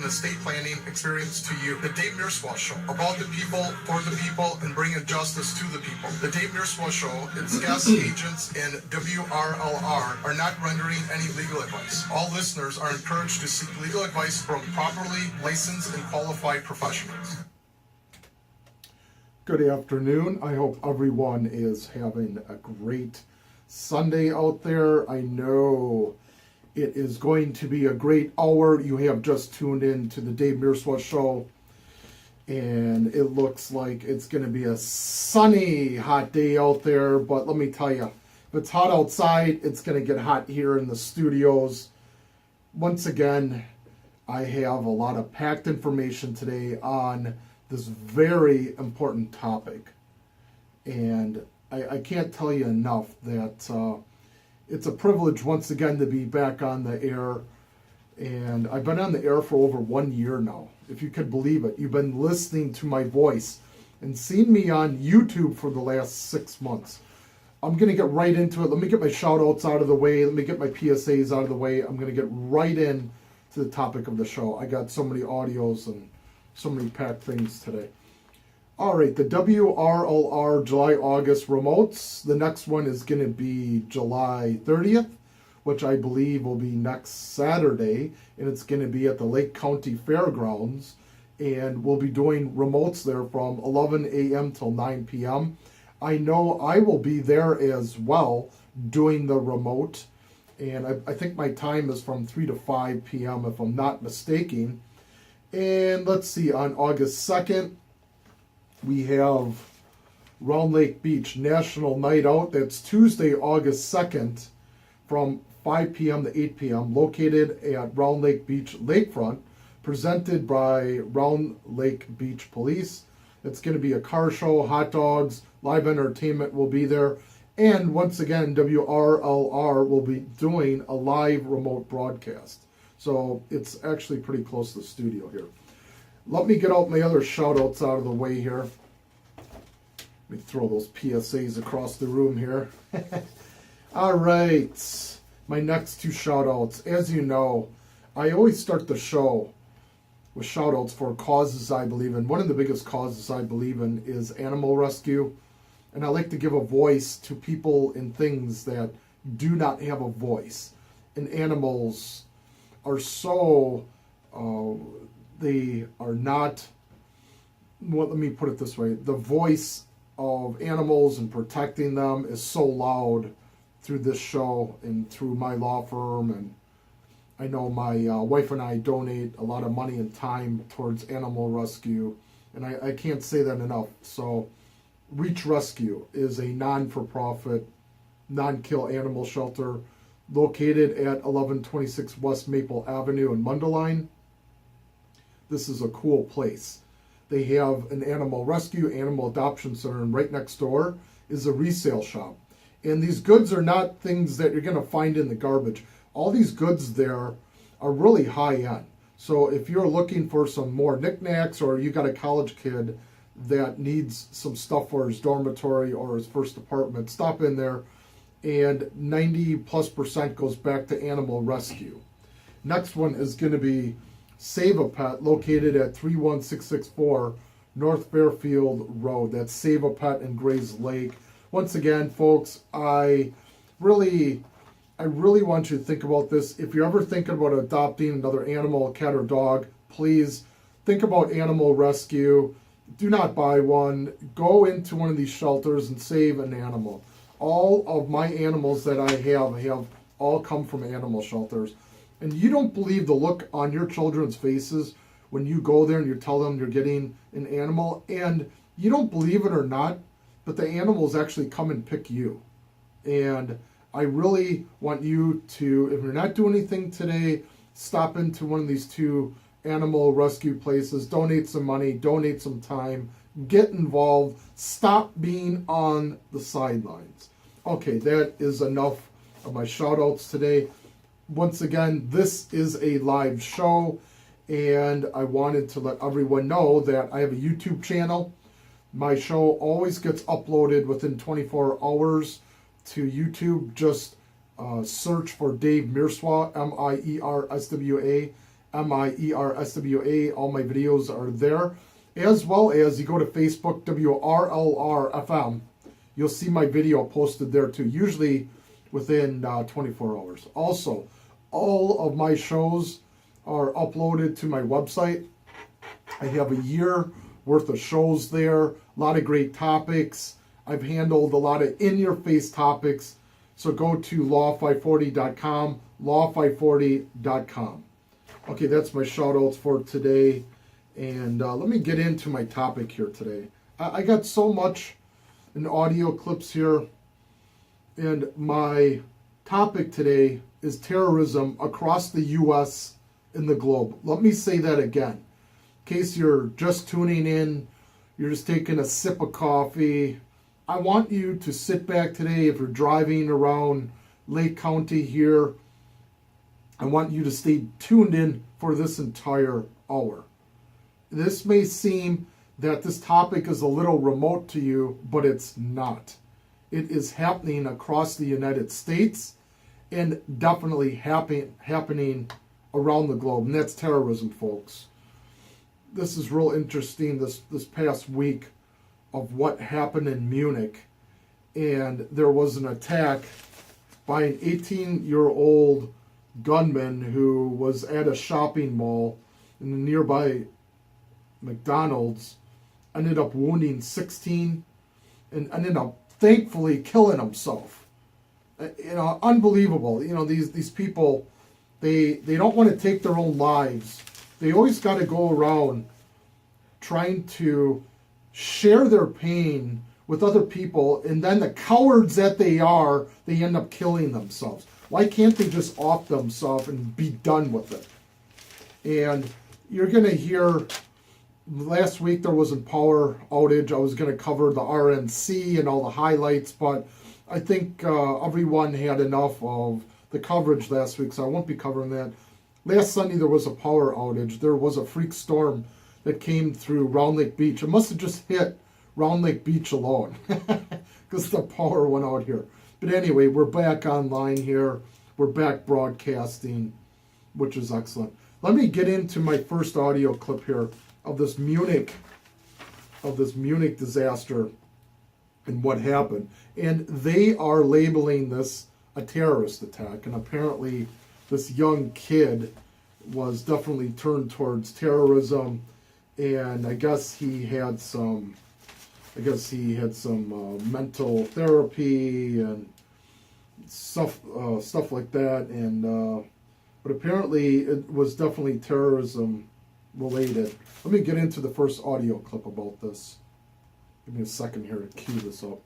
and estate planning experience to you. The Dave Mierswa Show, about the people, for the people, and bringing justice to the people. The Dave Mierswa Show, its guests, agents, and WRLR are not rendering any legal advice. All listeners are encouraged to seek legal advice from properly licensed and qualified professionals. Good afternoon. I hope everyone is having a great Sunday out there. I know it is going to be a great hour. You have just tuned in to the Dave Mierswa Show, and it looks like it's going to be a sunny, hot day out there. But let me tell you, if it's hot outside, it's going to get hot here in the studios. Once again, I have a lot of packed information today on this very important topic, and I can't tell you enough that it's a privilege once again to be back on the air, and I've been on the air for over 1 year now, if you could believe it. You've been listening to my voice and seen me on YouTube for the last 6 months. I'm going to get right into it. Let me get my shout outs out of the way. Let me get my PSAs out of the way. I'm going to get right in to the topic of the show. I got so many audios and so many packed things today. All right, the WRLR July-August remotes. The next one is going to be July 30th, which I believe will be next Saturday, and it's going to be at the Lake County Fairgrounds, and we'll be doing remotes there from 11 a.m. till 9 p.m. I know I will be there as well doing the remote, and I think my time is from 3 to 5 p.m. if I'm not mistaken. And let's see, on August 2nd, we have Round Lake Beach National Night Out. That's Tuesday, August 2nd, from 5 p.m. to 8 p.m., located at Round Lake Beach Lakefront, presented by Round Lake Beach Police. It's going to be a car show, hot dogs, live entertainment will be there. And once again, WRLR will be doing a live remote broadcast. So it's actually pretty close to the studio here. Let me get out my other shout outs out of the way here. Let me throw those PSAs across the room here. All right. My next two shout outs. As you know, I always start the show with shout outs for causes I believe in. One of the biggest causes I believe in is animal rescue. And I like to give a voice to people and things that do not have a voice. And animals are so, they are not, well, let me put it this way. The voice of animals and protecting them is so loud through this show and through my law firm. And I know my wife and I donate a lot of money and time towards animal rescue. And I can't say that enough. So Reach Rescue is a non-for-profit, non-kill animal shelter located at 1126 West Maple Avenue in Mundelein. This is a cool place. They have an animal rescue, animal adoption center, and right next door is a resale shop. And these goods are not things that you're going to find in the garbage. All these goods there are really high end. So if you're looking for some more knickknacks, or you got a college kid that needs some stuff for his dormitory or his first apartment, stop in there. And 90+% goes back to animal rescue. Next one is going to be Save a Pet, located at 31664 North Fairfield Road. That's Save a Pet in Grays Lake. Once again, folks, I really want you to think about this. If you're ever thinking about adopting another animal, a cat or dog, please think about animal rescue. Do not buy one. Go into one of these shelters and save an animal. All of my animals that I have all come from animal shelters. And you don't believe the look on your children's faces when you go there and you tell them you're getting an animal. And you don't believe it or not, but the animals actually come and pick you. And I really want you to, if you're not doing anything today, stop into one of these two animal rescue places, donate some money, donate some time, get involved, stop being on the sidelines. Okay, that is enough of my shout outs today. Once again, this is a live show, and I wanted to let everyone know that I have a YouTube channel. My show always gets uploaded within 24 hours to YouTube. Just search for Dave Mierswa, Mierswa, Mierswa. All my videos are there. As well as you go to Facebook, WRLR-FM. You'll see my video posted there too, usually within 24 hours. Also, all of my shows are uploaded to my website. I have a year worth of shows there, a lot of great topics. I've handled a lot of in-your-face topics. So go to law540.com, law540.com. Okay, that's my shout outs for today. And let me get into my topic here today. I got so much in audio clips here. And my topic today is terrorism across the U.S. and the globe. Let me say that again. In case you're just tuning in, you're just taking a sip of coffee, I want you to sit back today. If you're driving around Lake County here, I want you to stay tuned in for this entire hour. This may seem that this topic is a little remote to you, but it's not. It is happening across the United States and definitely happening around the globe, and that's terrorism, folks. This is real interesting this past week of what happened in Munich, and there was an attack by an 18-year-old gunman who was at a shopping mall in the nearby McDonald's, ended up wounding 16 and ended up thankfully killing himself. Unbelievable. These people, they don't want to take their own lives. They always got to go around trying to share their pain with other people, and then the cowards that they are, they end up killing themselves. Why can't they just off themselves and be done with it? And you're going to hear, last week there was a power outage. I was going to cover the RNC and all the highlights, but I think everyone had enough of the coverage last week, so I won't be covering that. Last Sunday there was a power outage. There was a freak storm that came through Round Lake Beach. It must have just hit Round Lake Beach alone because the power went out here. But anyway, we're back online here. We're back broadcasting, which is excellent. Let me get into my first audio clip here of this Munich disaster and what happened. And they are labeling this a terrorist attack. And apparently this young kid was definitely turned towards terrorism. And I guess he had some mental therapy and stuff like that. And but apparently it was definitely terrorism related. Let me get into the first audio clip about this. Give me a second here to cue this up.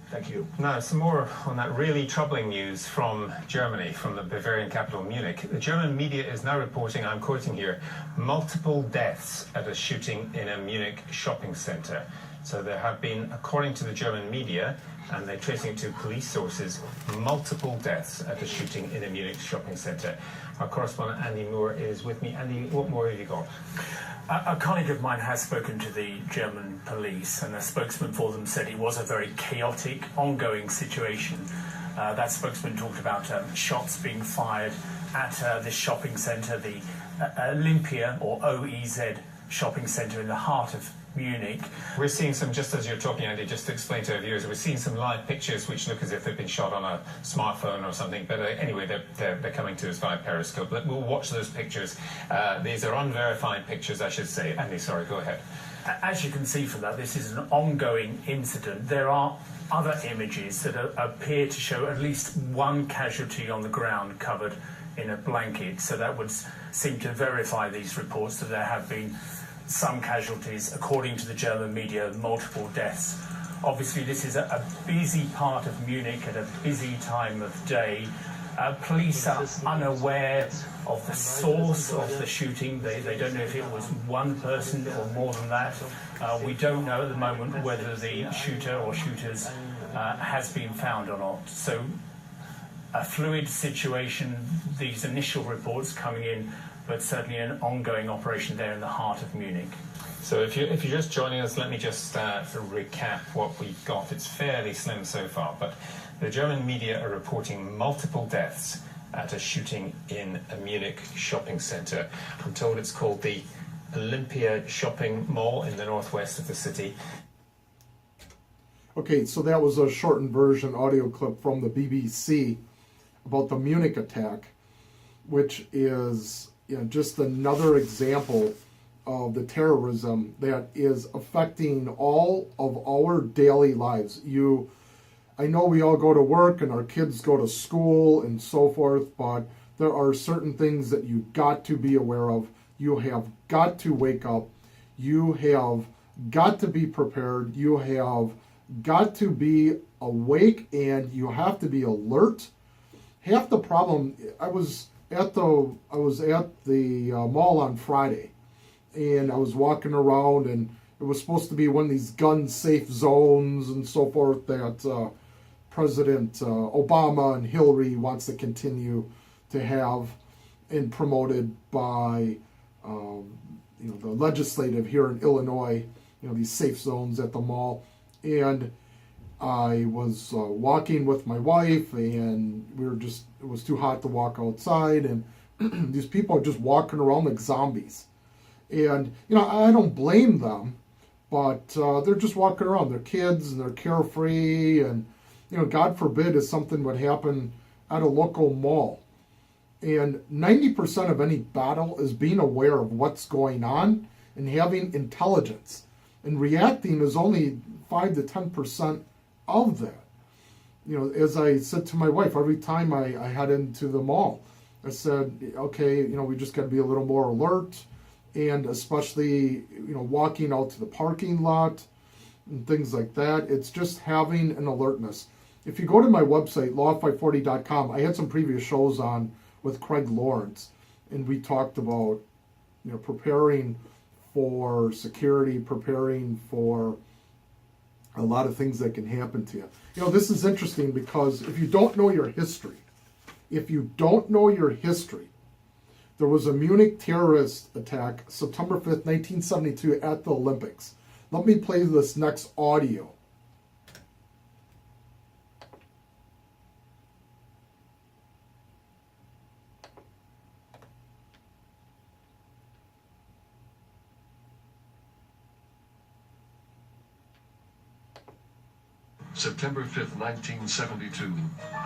Thank you. Now, some more on that really troubling news from Germany, from the Bavarian capital, Munich. The German media is now reporting, I'm quoting here, multiple deaths at a shooting in a Munich shopping centre. So there have been, according to the German media, and they're tracing it to police sources, multiple deaths at a shooting in a Munich shopping centre. Our correspondent Andy Moore is with me. Andy, what more have you got? A colleague of mine has spoken to the German police, and a spokesman for them said it was a very chaotic, ongoing situation. That spokesman talked about shots being fired at this shopping centre, the Olympia, or OEZ shopping centre in the heart of Munich. We're seeing some, just as you're talking, Andy, just to explain to our viewers, we're seeing some live pictures which look as if they've been shot on a smartphone or something, but anyway, they're coming to us via Periscope. We'll watch those pictures. These are unverified pictures, I should say. Andy, sorry, go ahead. As you can see from that, this is an ongoing incident. There are other images that appear to show at least one casualty on the ground covered in a blanket, so that would seem to verify these reports that there have been some casualties. According to the German media, multiple deaths. Obviously, this is a busy part of Munich at a busy time of day. Police are unaware of the source of the shooting. They don't know if it was one person or more than that. We don't know at the moment whether the shooter or shooters has been found or not. So a fluid situation, these initial reports coming in, but certainly an ongoing operation there in the heart of Munich. So if you're just joining us, let me just recap what we've got. It's fairly slim so far, but the German media are reporting multiple deaths at a shooting in a Munich shopping centre. I'm told it's called the Olympia Shopping Mall in the northwest of the city. Okay, so that was a shortened version audio clip from the BBC about the Munich attack, which is just another example of the terrorism that is affecting all of our daily lives. I know we all go to work and our kids go to school and so forth, but there are certain things that you got to be aware of. You have got to wake up. You have got to be prepared. You have got to be awake, and you have to be alert. Half the problem, I was at the mall on Friday, and I was walking around, and it was supposed to be one of these gun-safe zones and so forth that President Obama and Hillary wants to continue to have, and promoted by the legislative here in Illinois. These safe zones at the mall, and I was walking with my wife, and it was too hot to walk outside, and these people are just walking around like zombies. And, I don't blame them, but they're just walking around. They're kids, and they're carefree, and, God forbid if something would happen at a local mall. And 90% of any battle is being aware of what's going on and having intelligence. And reacting is only 5 to 10% of that. As I said to my wife, every time I head into the mall, I said, okay, we just got to be a little more alert, and especially, walking out to the parking lot and things like that. It's just having an alertness. If you go to my website, law540.com, I had some previous shows on with Craig Lawrence, and we talked about, preparing for security, preparing for a lot of things that can happen to you. This is interesting because if you don't know your history, there was a Munich terrorist attack September 5th, 1972 at the Olympics. Let me play this next audio. September 5th, 1972.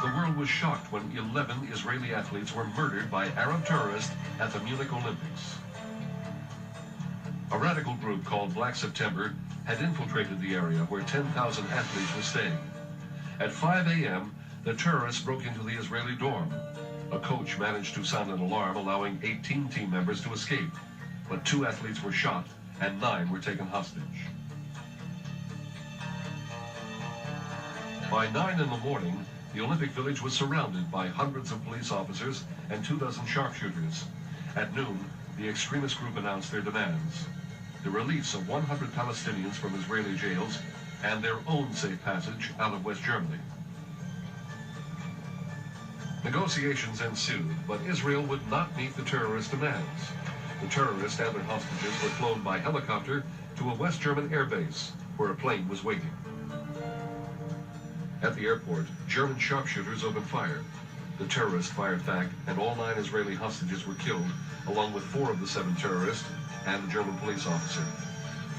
The world was shocked when 11 Israeli athletes were murdered by Arab terrorists at the Munich Olympics. A radical group called Black September had infiltrated the area where 10,000 athletes were staying. At 5 a.m., the terrorists broke into the Israeli dorm. A coach managed to sound an alarm, allowing 18 team members to escape. But 2 athletes were shot and 9 were taken hostage. By 9 in the morning, the Olympic Village was surrounded by hundreds of police officers and 24 sharpshooters. At noon, the extremist group announced their demands: the release of 100 Palestinians from Israeli jails and their own safe passage out of West Germany. Negotiations ensued, but Israel would not meet the terrorist demands. The terrorists and their hostages were flown by helicopter to a West German airbase, where a plane was waiting. At the airport, German sharpshooters opened fire. The terrorists fired back, and all 9 Israeli hostages were killed, along with 4 of the 7 terrorists and a German police officer.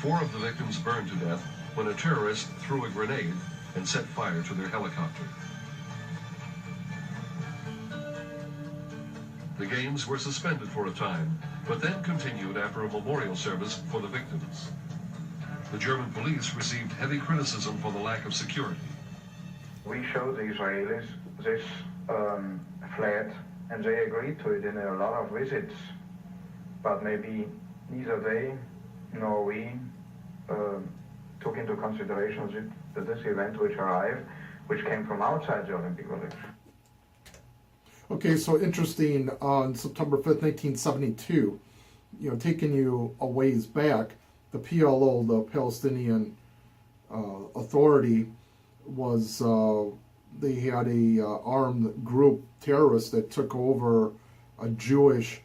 4 of the victims burned to death when a terrorist threw a grenade and set fire to their helicopter. The games were suspended for a time, but then continued after a memorial service for the victims. The German police received heavy criticism for the lack of security. We showed the Israelis this flat, and they agreed to it in a lot of visits. But maybe neither they nor we took into consideration this event which arrived, which came from outside the Olympic Village. Okay, so interesting, on September 5th, 1972, taking you a ways back, the PLO, the Palestinian Authority, was they had a armed group terrorist that took over Jewish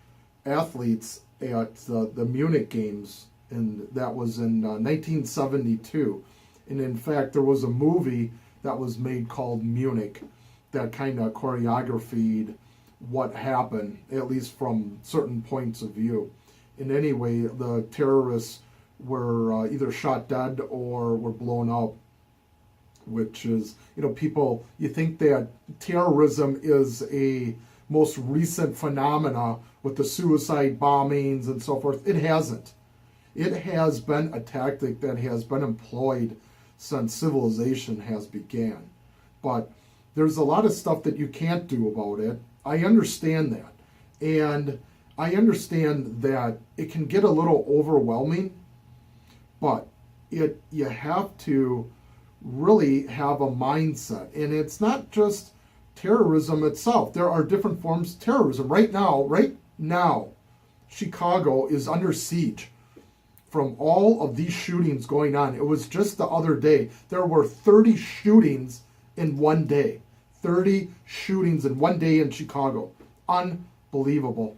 athletes at the Munich Games and that was in 1972. And in fact, there was a movie that was made called Munich that kind of choreographed what happened, at least from certain points of view. And anyway, the terrorists were either shot dead or were blown up, which is, people, you think that terrorism is a most recent phenomena with the suicide bombings and so forth. It hasn't. It has been a tactic that has been employed since civilization has began. But there's a lot of stuff that you can't do about it. I understand that. And I understand that it can get a little overwhelming, but you have to really have a mindset. And it's not just terrorism itself. There are different forms of terrorism. Right now, Chicago is under siege from all of these shootings going on. It was just the other day. There were 30 shootings in one day. 30 shootings in one day in Chicago. Unbelievable.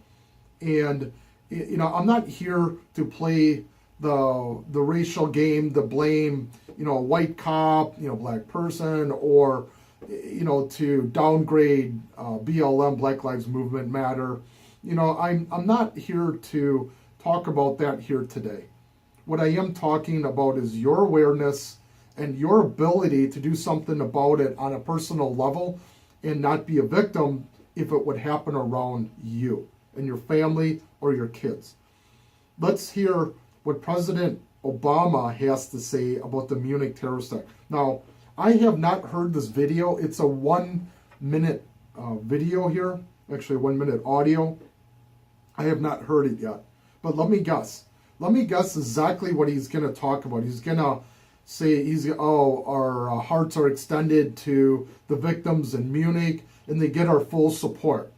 And, I'm not here to play the racial game, to blame, a white cop, black person, or, to downgrade BLM, Black Lives Movement Matter. I'm not here to talk about that here today. What I am talking about is your awareness and your ability to do something about it on a personal level and not be a victim if it would happen around you and your family or your kids. Let's hear what President Obama has to say about the Munich terrorist attack. Now, I have not heard this video. It's a 1 minute video here, actually 1 minute audio. I have not heard it yet, but let me guess. Let me guess exactly what he's going to talk about. He's going to say, our hearts are extended to the victims in Munich, and they get our full support.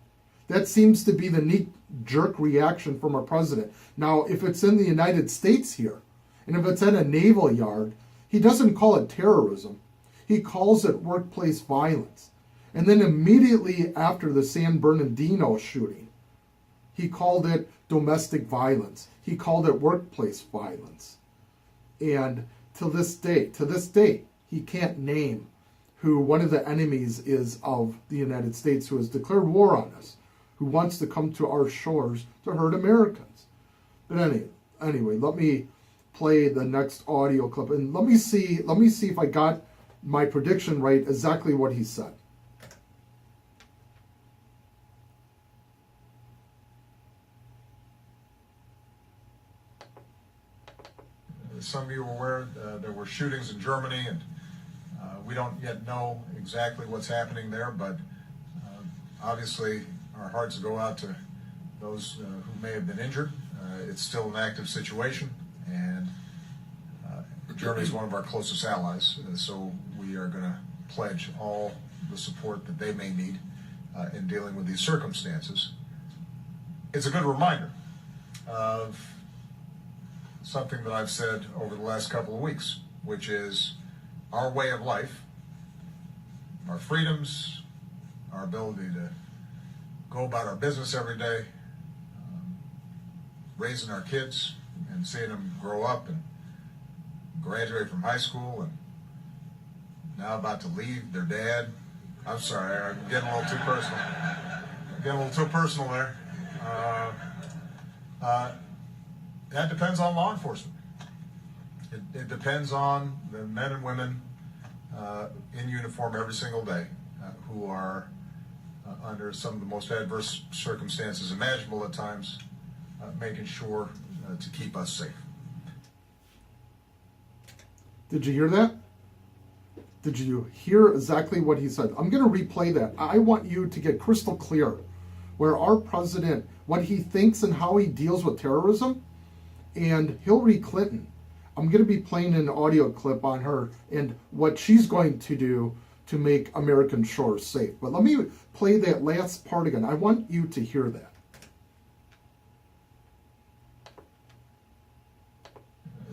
That seems to be the knee-jerk reaction from our president. Now, if it's in the United States here, and if it's at a naval yard, he doesn't call it terrorism. He calls it workplace violence. And then immediately after the San Bernardino shooting, he called it domestic violence. He called it workplace violence. And to this day, he can't name who one of the enemies is of the United States, who has declared war on us, who wants to come to our shores to hurt Americans. But anyway, let me play the next audio clip, and let me see if I got my prediction right, exactly what he said. As some of you are aware, there were shootings in Germany, and we don't yet know exactly what's happening there, but obviously our hearts go out to those who may have been injured. It's still an active situation, and Germany is one of our closest allies, so we are going to pledge all the support that they may need in dealing with these circumstances. It's a good reminder of something that I've said over the last couple of weeks, which is our way of life, our freedoms, our ability to go about our business every day, raising our kids and seeing them grow up and graduate from high school and now about to leave their dad. I'm sorry, I'm getting a little too personal. There. That depends on law enforcement. It depends on the men and women in uniform every single day who are under some of the most adverse circumstances imaginable at times, making sure to keep us safe. Did you hear that? Did you hear exactly what he said? I'm going to replay that. I want you to get crystal clear where our president, what he thinks and how he deals with terrorism, and Hillary Clinton. I'm going to be playing an audio clip on her and what she's going to do to make American shores safe. But let me play that last part again. I want you to hear that.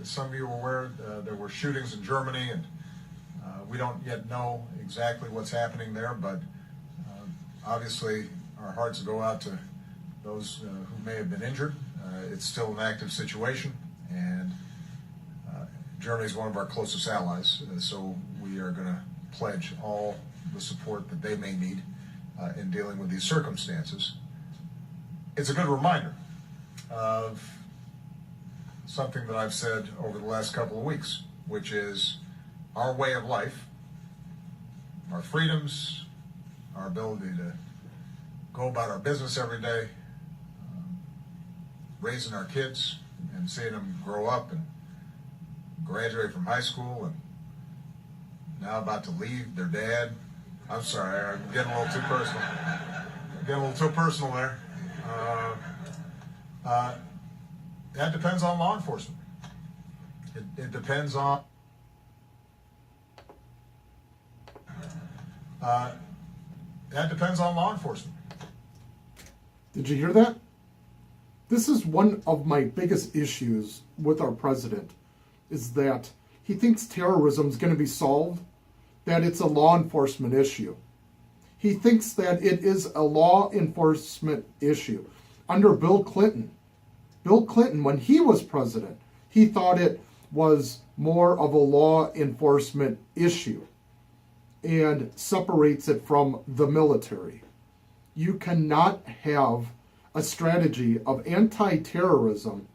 As some of you are aware, there were shootings in Germany, and we don't yet know exactly what's happening there, but obviously our hearts go out to those who may have been injured. It's still an active situation, And Germany is one of our closest allies, so we are going to pledge all the support that they may need in dealing with these circumstances. It's a good reminder of something that I've said over the last couple of weeks, which is our way of life, our freedoms, our ability to go about our business every day, raising our kids and seeing them grow up and graduate from high school and now about to leave their dad. I'm sorry, I'm getting a little too personal. Getting a little too personal there. That depends on law enforcement. It depends on that depends on law enforcement. Did you hear that? This is one of my biggest issues with our president, is that he thinks terrorism is going to be solved, that it's a law enforcement issue. He thinks that it is a law enforcement issue. Under Bill Clinton, when he was president, he thought it was more of a law enforcement issue and separates it from the military. You cannot have a strategy of anti-terrorism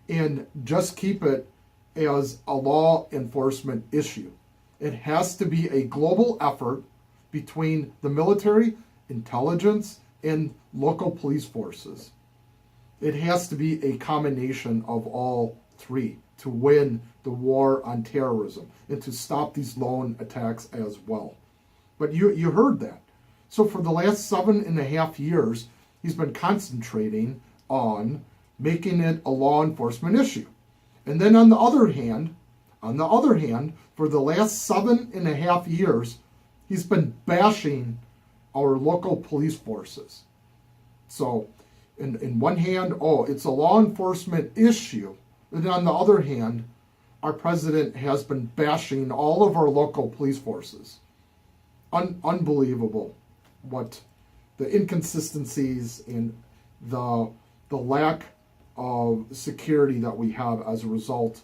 and just keep it as a law enforcement issue. It has to be a global effort between the military, intelligence, and local police forces. It has to be a combination of all three to win the war on terrorism and to stop these lone attacks as well. But you heard that. So for the last 7.5 years, he's been concentrating on making it a law enforcement issue. And then on the other hand, for the last 7.5 years, he's been bashing our local police forces. So in one hand, it's a law enforcement issue. And on the other hand, our president has been bashing all of our local police forces. Unbelievable what the inconsistencies and the lack of security that we have as a result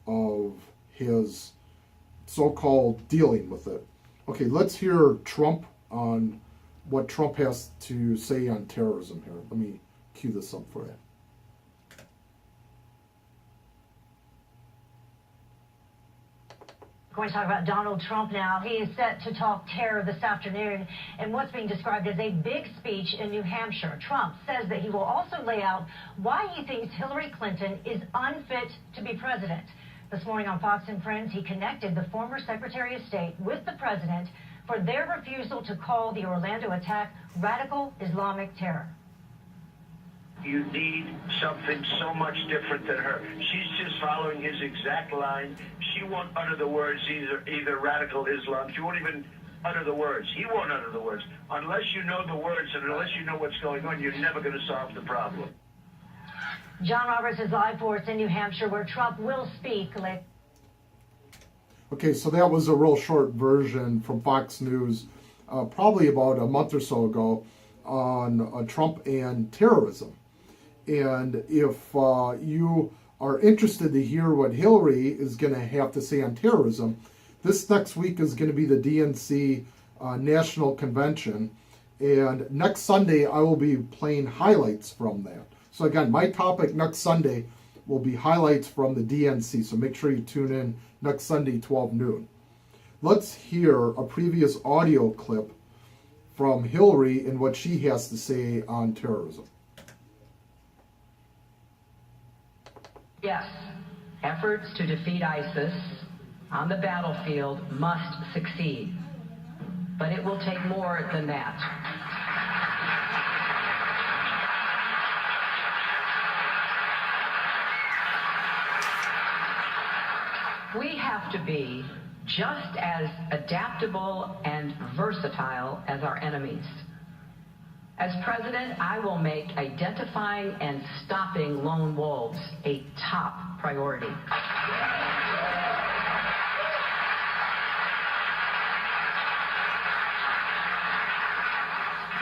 of his so-called dealing with it. Okay, let's hear Trump on what Trump has to say on terrorism here. Let me cue this up for you. We're going to talk about Donald Trump now. He is set to talk terror this afternoon in what's being described as a big speech in New Hampshire. Trump says that he will also lay out why he thinks Hillary Clinton is unfit to be president. This morning on Fox and Friends, he connected the former Secretary of State with the president for their refusal to call the Orlando attack radical Islamic terror. You need something so much different than her. She's just following his exact line. She won't utter the words either radical Islam. She won't even utter the words. He won't utter the words. Unless you know the words and unless you know what's going on, you're never going to solve the problem. John Roberts is live for us in New Hampshire, where Trump will speak. Okay, so that was a real short version from Fox News, probably about a month or so ago, on Trump and terrorism. And if you are interested to hear what Hillary is going to have to say on terrorism, this next week is going to be the DNC National Convention. And next Sunday, I will be playing highlights from that. So again, my topic next Sunday will be highlights from the DNC. So make sure you tune in next Sunday, 12 noon. Let's hear a previous audio clip from Hillary and what she has to say on terrorism. Yes, efforts to defeat ISIS on the battlefield must succeed, but it will take more than that. We have to be just as adaptable and versatile as our enemies. As president, I will make identifying and stopping lone wolves a top priority.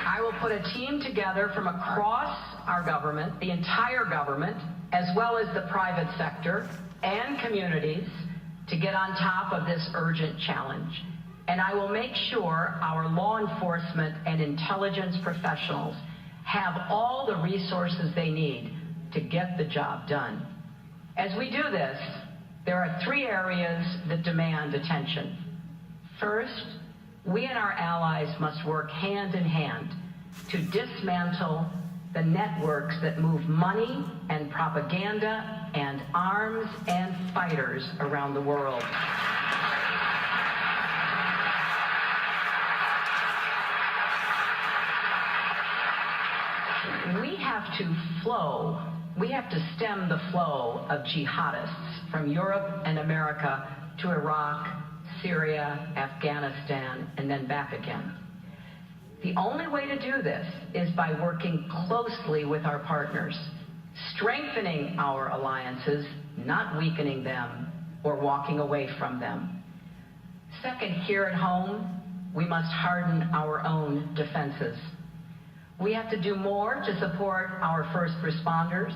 I I will put a team together from across our government, the entire government, as well as the private sector and communities, to get on top of this urgent challenge. And I will make sure our law enforcement and intelligence professionals have all the resources they need to get the job done. As we do this, there are 3 areas that demand attention. First, we and our allies must work hand in hand to dismantle the networks that move money and propaganda and arms and fighters around the world. We have to stem the flow of jihadists from Europe and America to Iraq, Syria, Afghanistan, and then back again. The only way to do this is by working closely with our partners, strengthening our alliances, not weakening them or walking away from them. Second, here at home, we must harden our own defenses. We have to do more to support our first responders,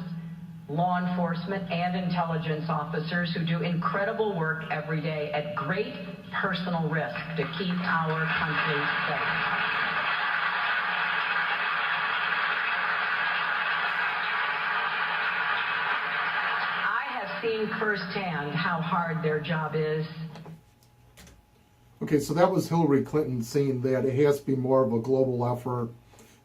law enforcement, and intelligence officers who do incredible work every day at great personal risk to keep our country safe. I have seen firsthand how hard their job is. Okay, so that was Hillary Clinton saying that it has to be more of a global effort.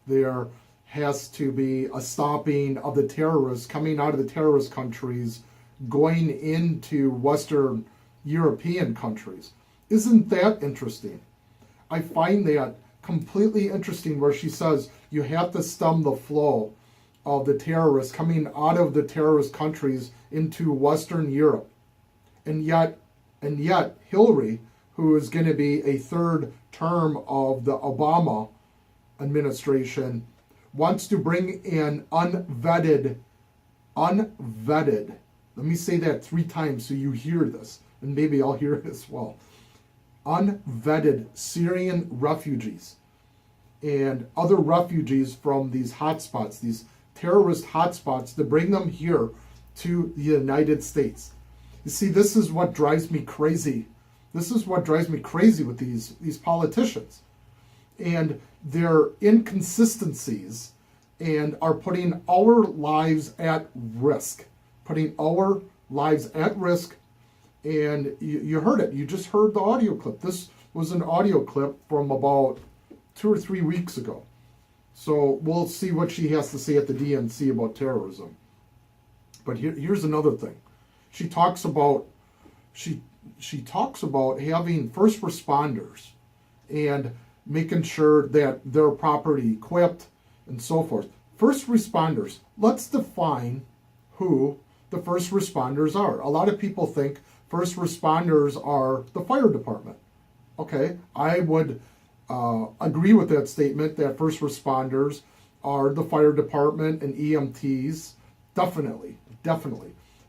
There has to be a stopping of the terrorists coming out of the terrorist countries going into Western European countries. Isn't that interesting? I find that completely interesting where she says you have to stem the flow of the terrorists coming out of the terrorist countries into Western Europe. And yet Hillary, who is going to be a third term of the Obama administration, wants to bring in unvetted, let me say that 3 times so you hear this, and maybe I'll hear it as well, unvetted Syrian refugees and other refugees from these hotspots, these terrorist hotspots, to bring them here to the United States. You see, this is what drives me crazy. This is what drives me crazy with these politicians. And their inconsistencies and are putting our lives at risk. Putting our lives at risk. And you heard it. You just heard the audio clip. This was an audio clip from about 2 or 3 weeks ago. So we'll see what she has to say at the DNC about terrorism. But here's another thing. She talks about having first responders and making sure that they're properly equipped and so forth. First responders. Let's define who the first responders are. A lot of people think first responders are the fire department. Okay, I would agree with that statement that first responders are the fire department and EMTs. Definitely.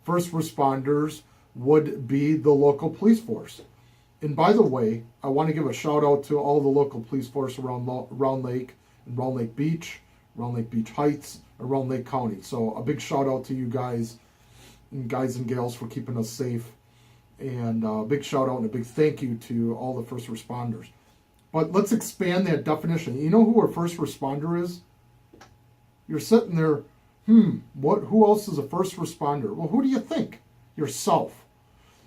First responders would be the local police force. And by the way, I want to give a shout out to all the local police force around Round Lake and Round Lake Beach Heights, and Round Lake County. So a big shout out to you guys and gals for keeping us safe. And a big shout out and a big thank you to all the first responders. But let's expand that definition. You know who a first responder is? You're sitting there, who else is a first responder? Well, who do you think? Yourself.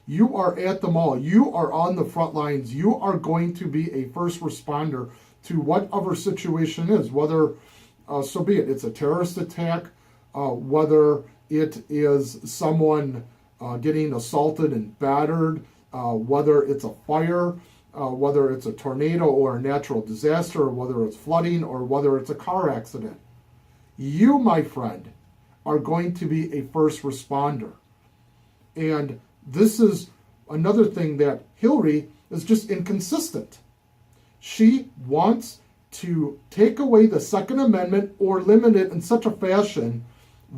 You are at the mall. You are on the front lines. You are going to be a first responder to whatever situation is, whether, so be it, it's a terrorist attack, whether it is someone getting assaulted and battered, whether it's a fire, whether it's a tornado or a natural disaster, or whether it's flooding, or whether it's a car accident. You, my friend, are going to be a first responder. And this is another thing that Hillary is just inconsistent. She wants to take away the Second Amendment or limit it in such a fashion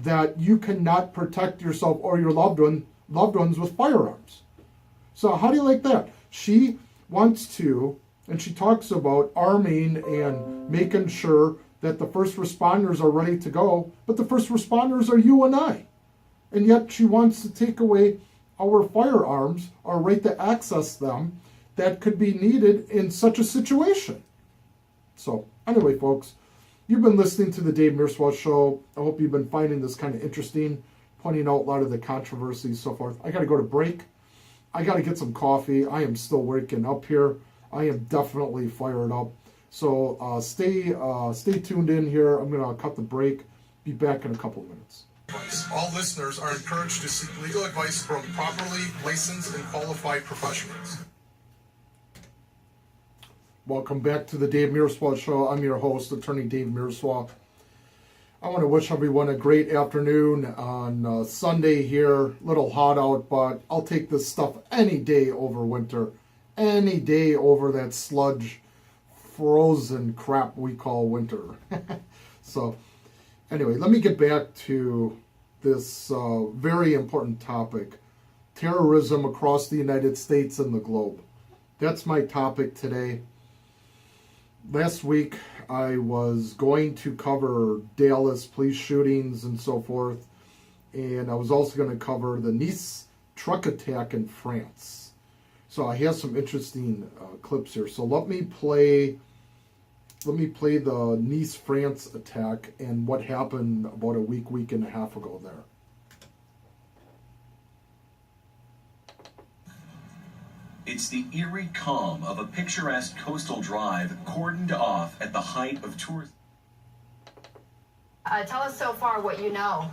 that you cannot protect yourself or your loved ones with firearms. So how do you like that? She wants to, and she talks about arming and making sure that the first responders are ready to go, but the first responders are you and I. And yet she wants to take away our firearms, our right to access them, that could be needed in such a situation. So anyway, folks, you've been listening to the Dave Mierswa Show. I hope you've been finding this kind of interesting, pointing out a lot of the controversies, so forth. I got to go to break. I got to get some coffee. I am still waking up here. I am definitely fired up. So stay tuned in here. I'm going to cut the break. Be back in a couple of minutes. All listeners are encouraged to seek legal advice from properly licensed and qualified professionals. Welcome back to the Dave Mierswa Show. I'm your host, Attorney Dave Mierswa. I want to wish everyone a great afternoon on Sunday here. Little hot out, but I'll take this stuff any day over winter. Any day over that sludge, frozen crap we call winter. So, anyway, let me get back to this very important topic. Terrorism across the United States and the globe. That's my topic today. Last week, I was going to cover Dallas police shootings and so forth, and I was also going to cover the Nice truck attack in France. So I have some interesting clips here. So let me play the Nice, France attack and what happened about a week and a half ago there. It's the eerie calm of a picturesque coastal drive cordoned off at the height of tourism. Tell us so far what you know.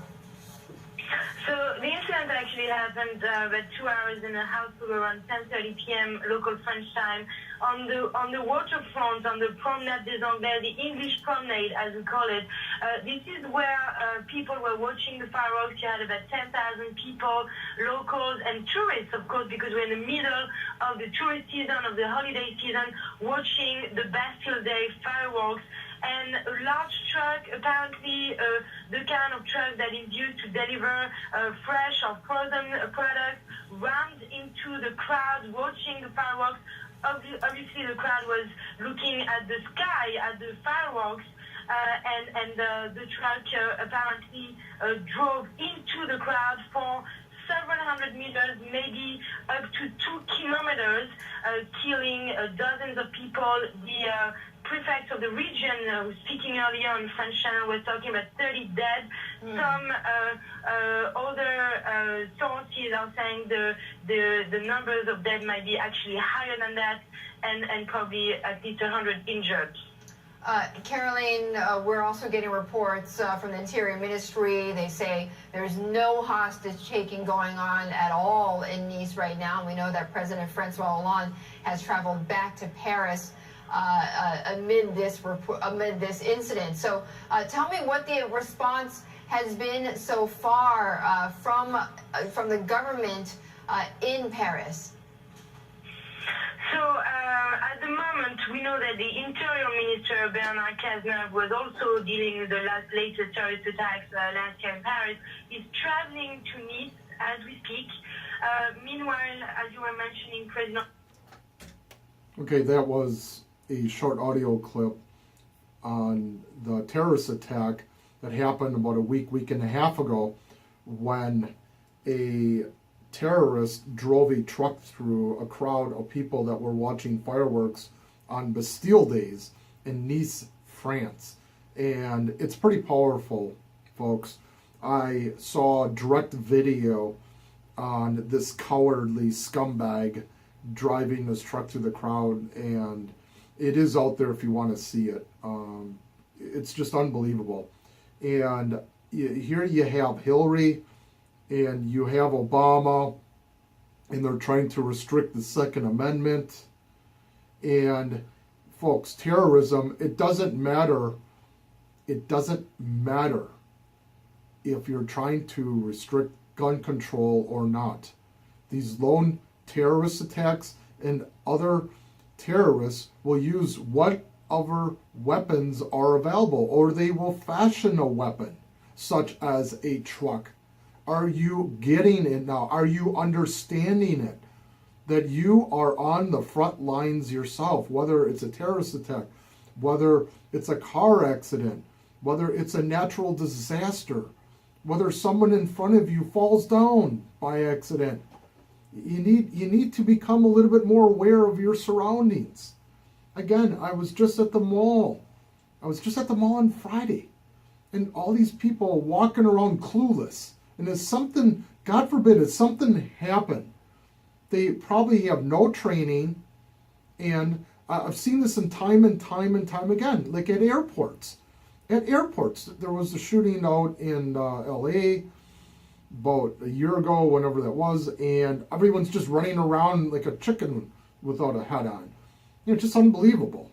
So the incident actually happened about 2 hours and a half ago, around 10:30 p.m. local French time, on the waterfront, on the Promenade des Anglais, the English promenade as we call it. This is where people were watching the fireworks. You had about 10,000 people, locals and tourists, of course, because we're in the middle of the tourist season, of the holiday season, watching the Bastille Day fireworks. And a large truck, apparently the kind of truck that is used to deliver fresh or frozen products, rammed into the crowd watching the fireworks. Obviously, the crowd was looking at the sky, at the fireworks, and the truck apparently drove into the crowd for several hundred meters, maybe up to 2 kilometers, killing dozens of people. The prefect of the region, speaking earlier on French channel, was talking about 30 dead. Some other sources are saying the numbers of dead might be actually higher than that, and probably at least 100 injured. Caroline, we're also getting reports from the Interior Ministry. They say there's no hostage taking going on at all in Nice right now. And we know that President Francois Hollande has traveled back to Paris amid this incident. So tell me what the response has been so far from the government in Paris. So at the moment, we know that the Interior Minister, Bernard Cazeneuve, was also dealing with the latest terrorist attacks last year in Paris. He's traveling to Nice as we speak. Meanwhile, as you were mentioning, President... Okay, that was a short audio clip on the terrorist attack that happened about a week and a half ago, when a terrorist drove a truck through a crowd of people that were watching fireworks on Bastille Days in Nice, France. And it's pretty powerful, folks. I saw direct video on this cowardly scumbag driving this truck through the crowd, and it is out there if you want to see it. It's just unbelievable. And here you have Hillary and you have Obama, and they're trying to restrict the Second Amendment. And folks, terrorism, it doesn't matter. It doesn't matter if you're trying to restrict gun control or not. These lone terrorist attacks and other terrorists will use whatever weapons are available, or they will fashion a weapon, such as a truck. Are you getting it now? Are you understanding it? That you are on the front lines yourself, whether it's a terrorist attack, whether it's a car accident, whether it's a natural disaster, whether someone in front of you falls down by accident. You need to become a little bit more aware of your surroundings. Again, I was just at the mall. On Friday, and all these people walking around clueless. And if something, God forbid, if something happened, they probably have no training. And I've seen this in time and time again, like at airports. At airports, there was a shooting out in LA about a year ago, whenever that was, and everyone's just running around like a chicken without a head on. Just unbelievable.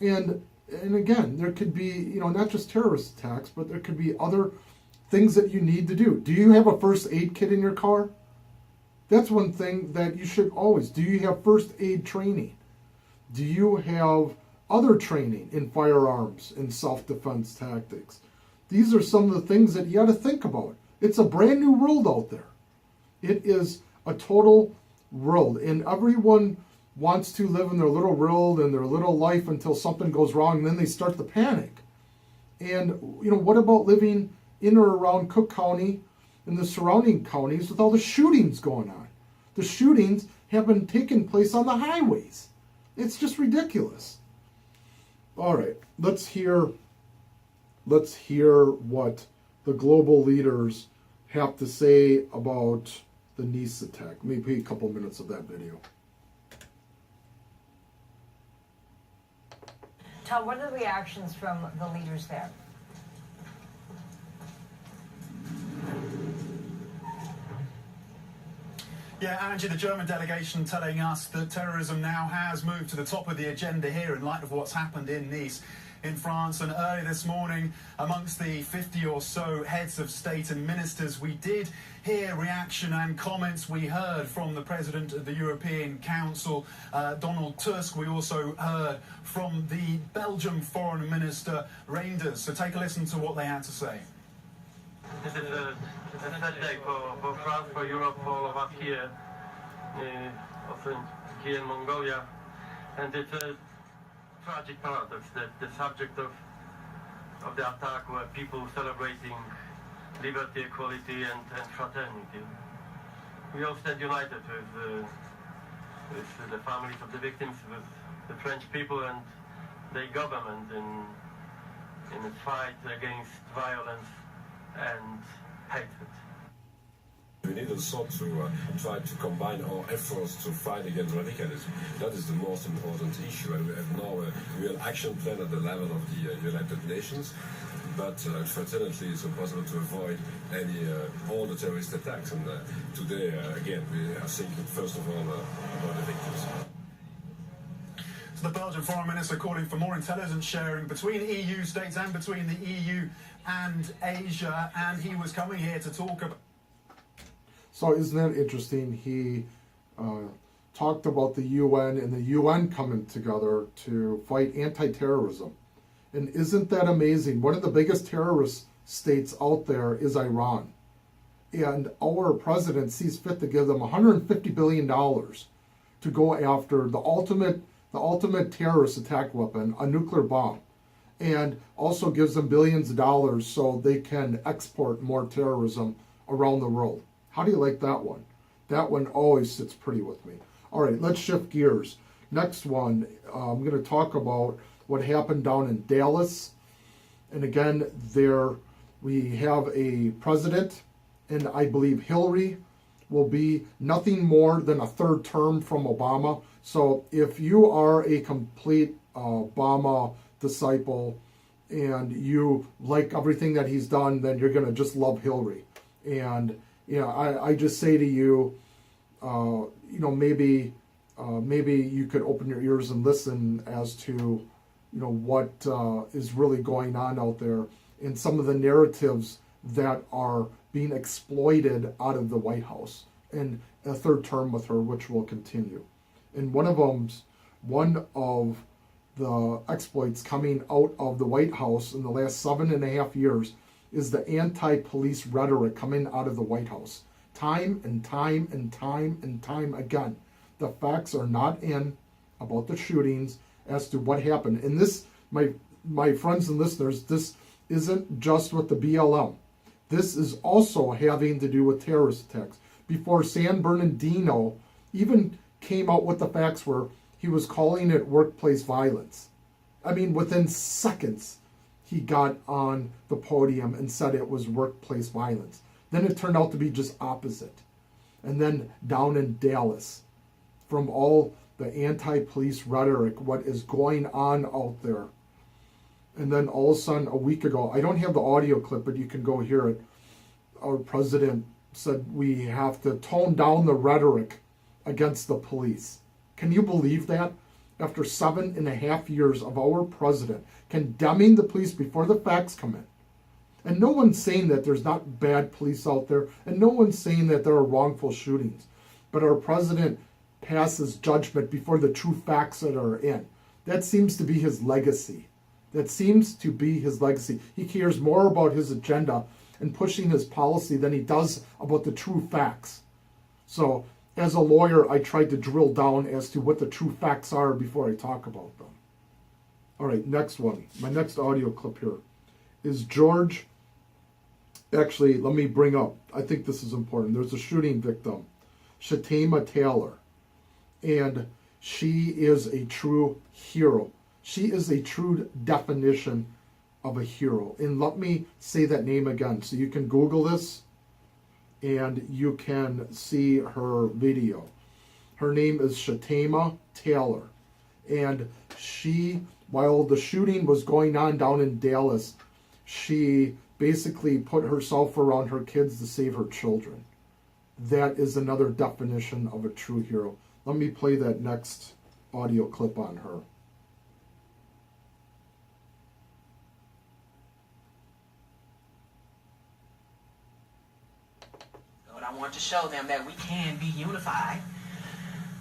And again, there could be, not just terrorist attacks, but there could be other things that you need to do. Do you have a first aid kit in your car? That's one thing that you should always. Do you have first aid training? Do you have other training in firearms and self-defense tactics? These are some of the things that you got to think about. It's a brand new world out there. It is a total world, and everyone wants to live in their little world and their little life until something goes wrong, and then they start to panic. And, what about living in or around Cook County and the surrounding counties with all the shootings going on? The shootings have been taking place on the highways. It's just ridiculous. All right, let's hear what the global leaders have to say about the Nice attack. Maybe a couple minutes of that video. Tom, what are the reactions from the leaders there? Yeah, Angie, the German delegation telling us that terrorism now has moved to the top of the agenda here in light of what's happened in Nice in France. And early this morning, amongst the 50 or so heads of state and ministers, we did hear reaction and comments. We heard from the President of the European Council, Donald Tusk. We also heard from the Belgian Foreign Minister, Reinders. So take a listen to what they had to say. This is a sad day for France, for Europe, for all of us here, also here in Mongolia. And it's a tragic paradox that the subject of the attack were people celebrating liberty, equality and fraternity. We all stand united with the families of the victims, with the French people and their government in the fight against violence and hatred. We need also to try to combine our efforts to fight against radicalism. That is the most important issue, and we have now a real action plan at the level of the United Nations. But unfortunately, it's impossible to avoid all the terrorist attacks. And today, again, we are thinking first of all about the victims. So the Belgian Foreign Minister calling for more intelligence sharing between EU states and between the EU and Asia, and he was coming here to talk about. So isn't that interesting? He talked about the UN and the UN coming together to fight anti-terrorism. And isn't that amazing? One of the biggest terrorist states out there is Iran. And our president sees fit to give them $150 billion to go after the ultimate terrorist attack weapon, a nuclear bomb. And also gives them billions of dollars so they can export more terrorism around the world. How do you like that one? That one always sits pretty with me. All right, let's shift gears. Next one, I'm going to talk about what happened down in Dallas. And again, there we have a president, and I believe Hillary will be nothing more than a third term from Obama. So if you are a complete Obama disciple and you like everything that he's done, then you're going to just love Hillary. And I just say to you, maybe you could open your ears and listen as to, what is really going on out there and some of the narratives that are being exploited out of the White House, and a third term with her, which will continue. And one of the exploits coming out of the White House in the last 7.5 years is the anti-police rhetoric coming out of the White House. Time and time and time and time again. The facts are not in about the shootings as to what happened. And this, my friends and listeners, this isn't just with the BLM. This is also having to do with terrorist attacks. Before San Bernardino even came out with the facts where he was calling it workplace violence. I mean, within seconds, he got on the podium and said it was workplace violence. Then it turned out to be just opposite. And then down in Dallas, from all the anti-police rhetoric, what is going on out there. And then all of a sudden, a week ago, I don't have the audio clip, but you can go hear it. Our president said we have to tone down the rhetoric against the police. Can you believe that? After 7.5 years of our president condemning the police before the facts come in. And no one's saying that there's not bad police out there, and no one's saying that there are wrongful shootings. But our president passes judgment before the true facts that are in. That seems to be his legacy. That seems to be his legacy. He cares more about his agenda and pushing his policy than he does about the true facts. So, as a lawyer, I tried to drill down as to what the true facts are before I talk about them. All right, next one. My next audio clip here is George. Actually, let me bring up, I think this is important. There's a shooting victim, Shatema Taylor, and she is a true hero. She is a true definition of a hero. And let me say that name again. So you can Google this and you can see her video. Her name is Shatema Taylor. And she, while the shooting was going on down in Dallas, she basically put herself around her kids to save her children. That is another definition of a true hero. Let me play that next audio clip on her. I want to show them that we can be unified,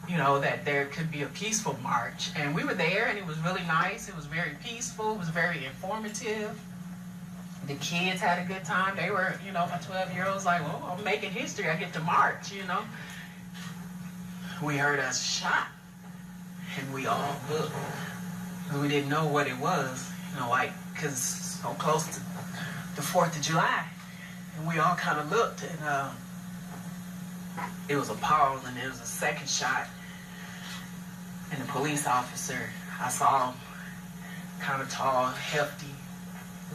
you know, that there could be a peaceful march. And we were there, and it was really nice. It was very peaceful. It was very informative. The kids had a good time. They were, you know, my 12-year-olds like, well, I'm making history. I get to march, you know. We heard a shot, and we all looked. We didn't know what it was, you know, like, because it's so close to the 4th of July. And we all kind of looked, and it was a pause, and there was a second shot. And the police officer, I saw him, kind of tall, hefty,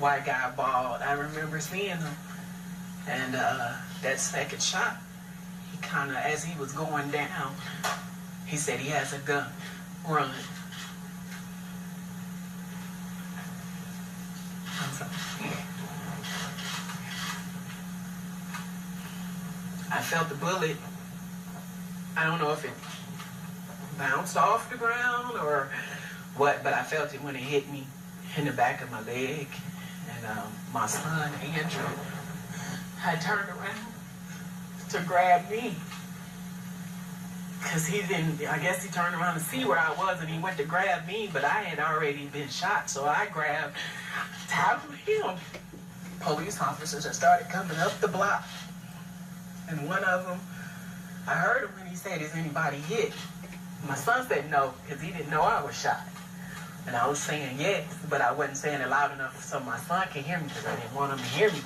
white guy, bald. I remember seeing him. And that second shot, he kind of, as he was going down, he said he has a gun. Run. I'm sorry. I felt the bullet. I don't know if it bounced off the ground or what, but I felt it when it hit me in the back of my leg. And my son, Andrew, had turned around to grab me. Because he didn't, I guess he turned around to see where I was, and he went to grab me, but I had already been shot, so I grabbed, tackled him. Police officers had started coming up the block. And one of them, I heard him when he said, is anybody hit? My son said no, because he didn't know I was shot. And I was saying yes, but I wasn't saying it loud enough so my son could hear me, because I didn't want him to hear me.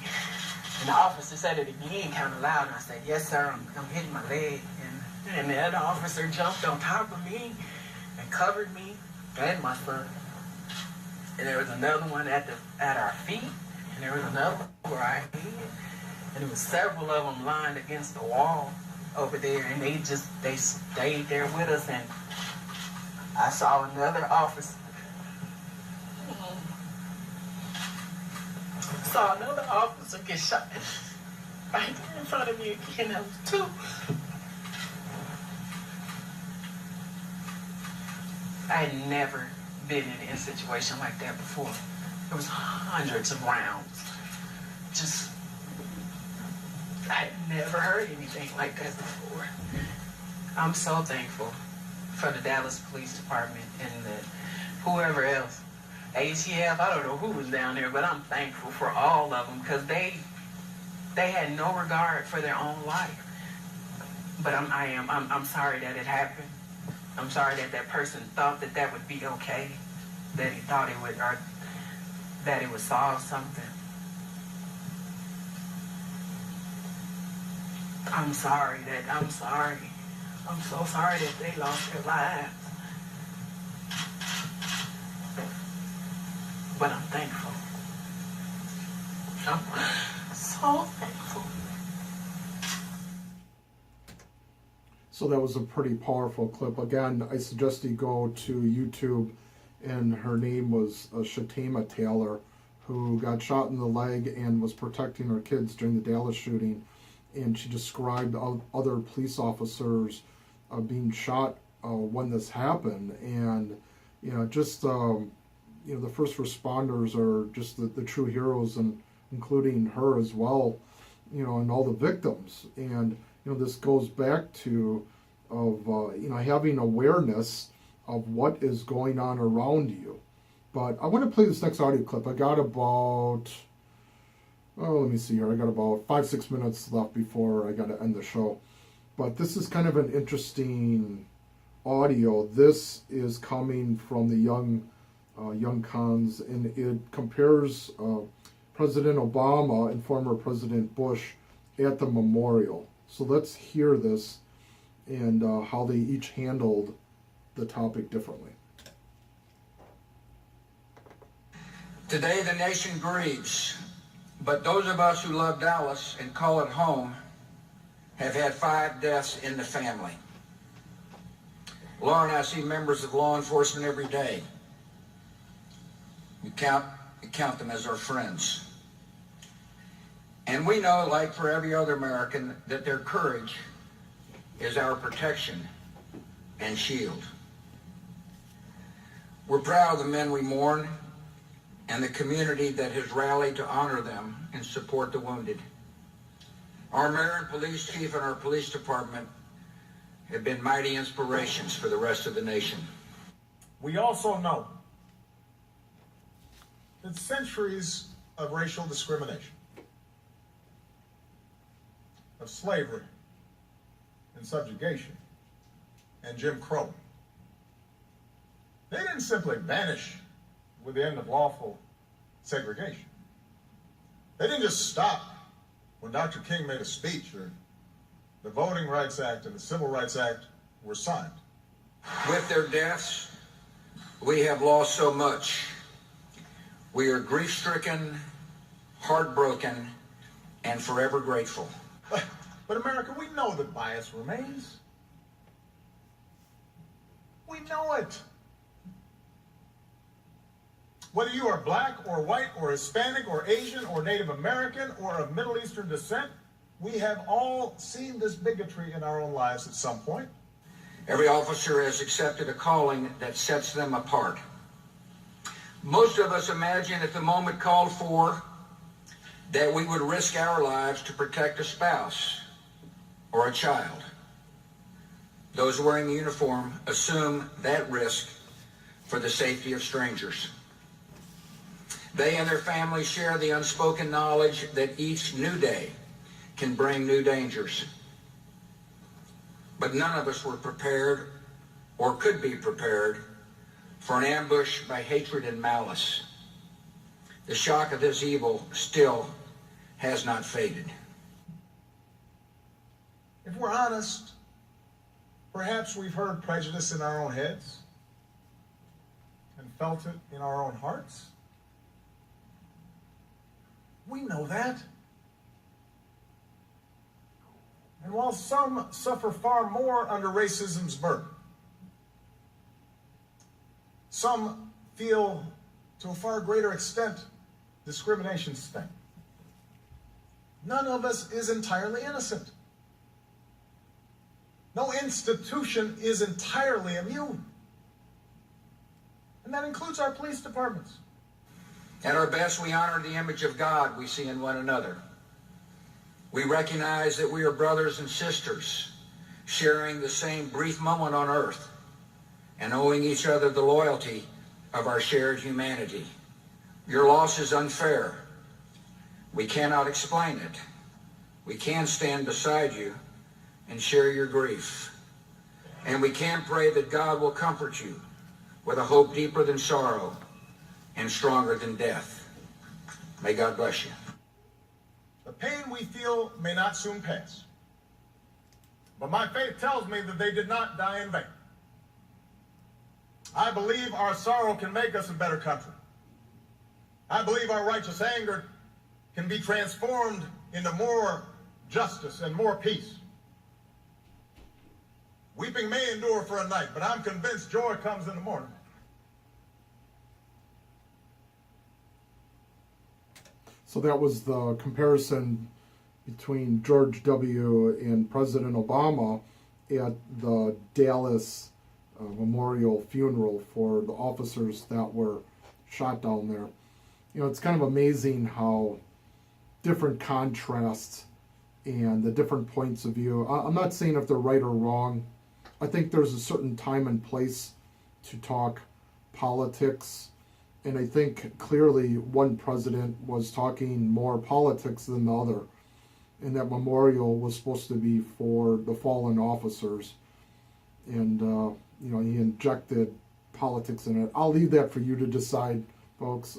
And the officer said it again kind of loud, and I said, yes, sir, I'm hitting my leg. And the other officer jumped on top of me and covered me and my son. And there was another one at our feet, and there was another one where I head. And there was several of them lined against the wall over there, and they stayed there with us. And I saw another officer. Saw another officer get shot right there in front of me again. That was two. I had never been in a situation like that before. There was hundreds of rounds. Just, I had never heard anything like that before. I'm so thankful for the Dallas Police Department and whoever else. ATF, I don't know who was down there, but I'm thankful for all of them, because they had no regard for their own life. But I'm sorry that it happened. I'm sorry that that person thought that would be okay, that he thought it would, or that it would solve something. I'm sorry. I'm so sorry that they lost their lives. But I'm thankful. I'm so thankful. So that was a pretty powerful clip. Again, I suggest you go to YouTube, and her name was Shatema Taylor, who got shot in the leg and was protecting her kids during the Dallas shooting. And she described other police officers being shot when this happened. And, just, the first responders are just the true heroes, and including her as well, and all the victims. And, this goes back to having awareness of what is going on around you. But I want to play this next audio clip. I got about, let me see here. I got about 5-6 minutes left before I got to end the show. But this is kind of an interesting audio. This is coming from the young cons, and it compares President Obama and former President Bush at the memorial. So let's hear this and how they each handled the topic differently. Today the nation grieves, but those of us who love Dallas and call it home have had 5 deaths in the family. Laura and I see members of law enforcement every day. We count them as our friends. And we know, like for every other American, that their courage is our protection and shield. We're proud of the men we mourn and the community that has rallied to honor them and support the wounded. Our mayor and police chief and our police department have been mighty inspirations for the rest of the nation. We also know that centuries of racial discrimination, of slavery and subjugation and Jim Crow, they didn't simply vanish with the end of lawful segregation. They didn't just stop when Dr. King made a speech or the Voting Rights Act and the Civil Rights Act were signed. With their deaths, we have lost so much. We are grief-stricken, heartbroken, and forever grateful. But America, we know that bias remains. We know it. Whether you are black or white or Hispanic or Asian or Native American or of Middle Eastern descent, we have all seen this bigotry in our own lives at some point. Every officer has accepted a calling that sets them apart. Most of us imagine at the moment called for that we would risk our lives to protect a spouse or a child. Those wearing the uniform assume that risk for the safety of strangers. They and their families share the unspoken knowledge that each new day can bring new dangers. But none of us were prepared or could be prepared for an ambush by hatred and malice. The shock of this evil still has not faded. If we're honest, perhaps we've heard prejudice in our own heads and felt it in our own hearts. We know that. And while some suffer far more under racism's burden, some feel to a far greater extent discrimination's sting. None of us is entirely innocent. No institution is entirely immune. And that includes our police departments. At our best, we honor the image of God we see in one another. We recognize that we are brothers and sisters, sharing the same brief moment on earth and owing each other the loyalty of our shared humanity. Your loss is unfair. We cannot explain it. We can stand beside you and share your grief. And we can pray that God will comfort you with a hope deeper than sorrow and stronger than death. May God bless you. The pain we feel may not soon pass, But my faith tells me that they did not die in vain. I believe our sorrow can make us a better country. I believe our righteous anger can be transformed into more justice and more peace. Weeping may endure for a night, but I'm convinced joy comes in the morning. So that was the comparison between George W. and President Obama at the Dallas memorial funeral for the officers that were shot down there. You know, it's kind of amazing how different contrasts and the different points of view. I'm not saying if they're right or wrong. I think there's a certain time and place to talk politics. And I think clearly one president was talking more politics than the other. And that memorial was supposed to be for the fallen officers. And, you know, he injected politics in it. I'll leave that for you to decide, folks.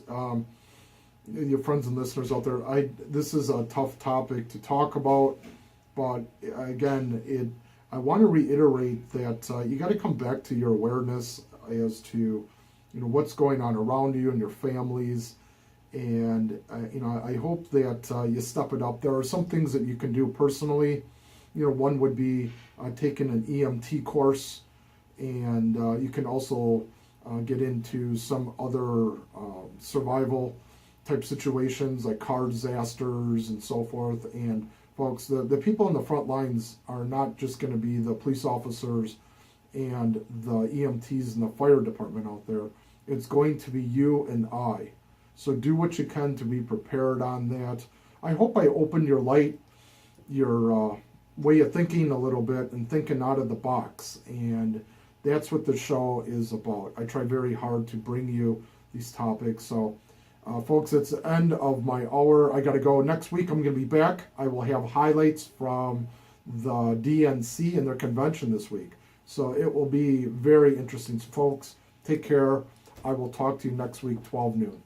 Your friends and listeners out there, this is a tough topic to talk about. But again, I want to reiterate that you got to come back to your awareness as to, you know, what's going on around you and your families. And, you know, I hope that you step it up. There are some things that you can do personally. You know, one would be taking an EMT course, and you can also get into some other survival type situations like car disasters and so forth. And folks, the people in the front lines are not just going to be the police officers and the EMTs and the fire department out there. It's going to be you and I. So do what you can to be prepared on that. I hope I opened your light, your way of thinking a little bit and thinking out of the box. And that's what the show is about. I try very hard to bring you these topics. So, folks, it's the end of my hour. I got to go. Next week, I'm going to be back. I will have highlights from the DNC and their convention this week. So it will be very interesting. Folks, take care. I will talk to you next week, 12 noon.